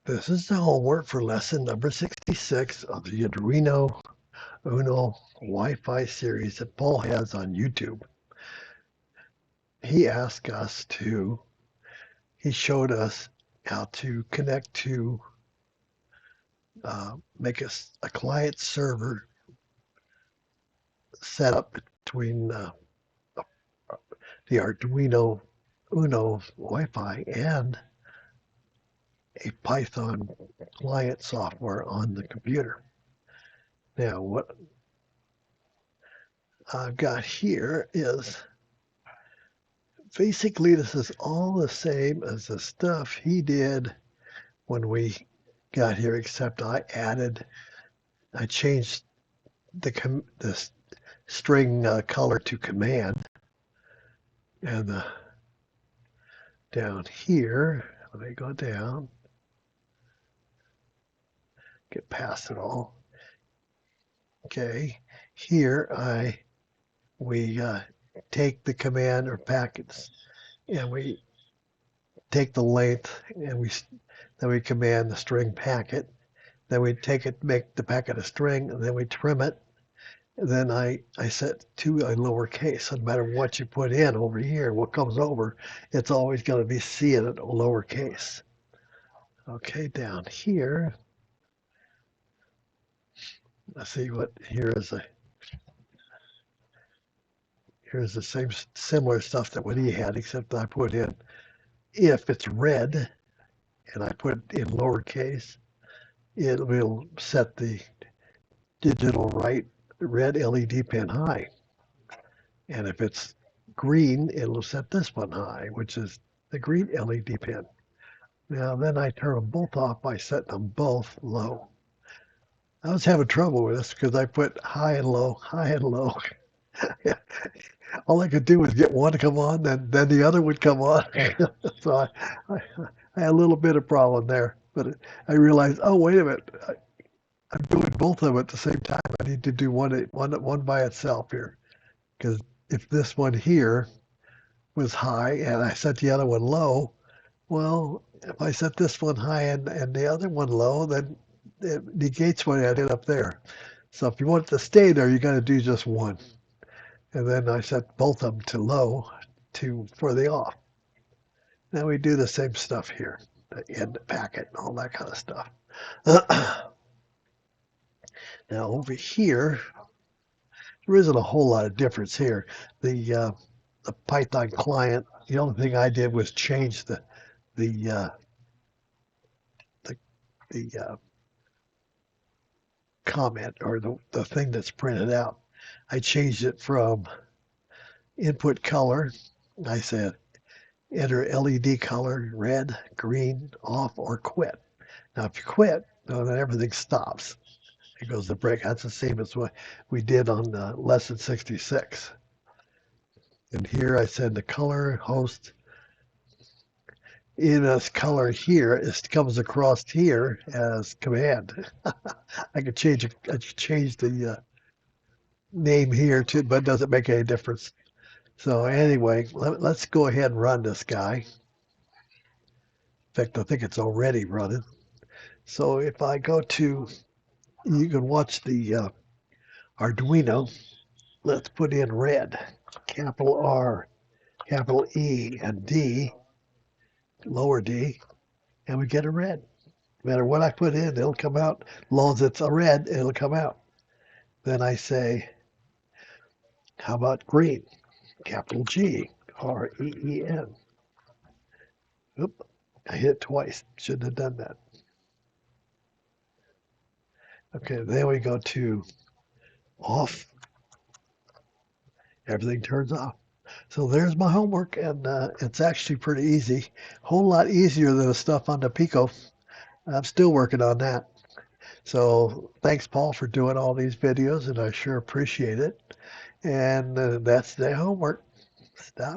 This is the homework for lesson number 66 of the Arduino Uno Wi-Fi series that Paul has on YouTube. He showed us how to connect to, make a client server setup between the Arduino Uno Wi-Fi and a Python client software on the computer. Now, what I've got here is basically this is all the same as the stuff he did when we got here, except I changed the string color to command. And down here, let me go down, get past it all. Okay, here we take the command or packets, and we take the length, and then we command the string packet. Then we take it, make the packet a string, and then we trim it. And then I set to a lowercase. So no matter what you put in over here, what comes over, it's always going to be C in it, lowercase. Okay, down here, let's see what here's the same similar stuff that what he had, except I put in if it's red, and I put in lowercase, it will set the digital red LED pin high. And if it's green, it'll set this one high, which is the green LED pin. Now then I turn them both off by setting them both low. I was having trouble with this because I put high and low, high and low. All I could do was get one to come on, then the other would come on. So I had a little bit of problem there, but I realized, oh, wait a minute, I'm doing both of them at the same time. I need to do one by itself here, because if this one here was high and I set the other one low, well, if I set this one high and the other one low, then it negates what I did up there. So if you want it to stay there, you got to do just one. And then I set both of them to low for the off. Now we do the same stuff here, the end packet and all that kind of stuff. Now over here, there isn't a whole lot of difference here. The Python client, the only thing I did was change the comment, or the thing that's printed out. I changed it from input color. I said enter LED color, red, green, off, or quit. Now if you quit, then everything stops. It goes to break. That's the same as what we did on lesson 66. And here I said the color host in this color here, it comes across here as command. I could change the name here too, but it doesn't make any difference. So anyway, let's go ahead and run this guy. In fact, I think it's already running. So if I go to, you can watch the Arduino. Let's put in red, capital R, capital E, and D, lower D, and we get a red. No matter what I put in, it'll come out. As long as it's a red, it'll come out. Then I say, how about green? Capital G, R-E-E-N. Oop, I hit it twice. Shouldn't have done that. Okay, then we go to off. Everything turns off. So there's my homework, and it's actually pretty easy. Whole lot easier than the stuff on the Pico. I'm still working on that. So thanks, Paul, for doing all these videos, and I sure appreciate it. And that's the homework. Stop.